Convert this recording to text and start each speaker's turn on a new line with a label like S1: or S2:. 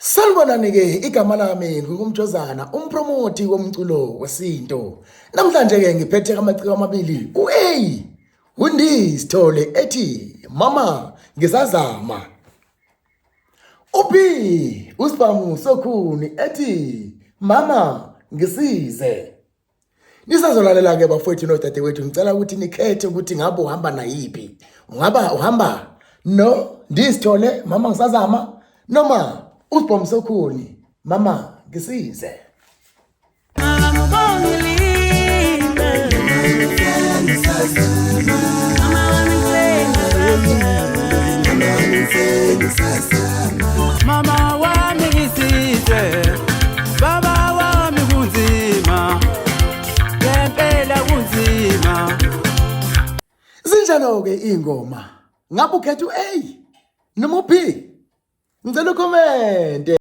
S1: Sanibonani-ke igama lami ngumjozana umpromoti womculo wesinto. Namhlanje-ke ngiphethe amaciko amabili u-A uNdie Sithole ethi mama ngisazama. U-B uSbhamu Sokhuni ethi mama ngisize. Nisazolalela-ke bafowethu nodadewethu, ngicela ukuthi nikhethe ukuthi ngabe uhamba nayiphi. Uhamba no Ndie Sithole mama ngisazama noma uSbhamu Sokhuni mama ngisize.
S2: Mama wami ngisize, baba wami kunzima, ngempela kunzima.
S1: Zinjalo-ke ingoma. Ngabe ukhetha u-A noma u-B? Ngicela ukomente.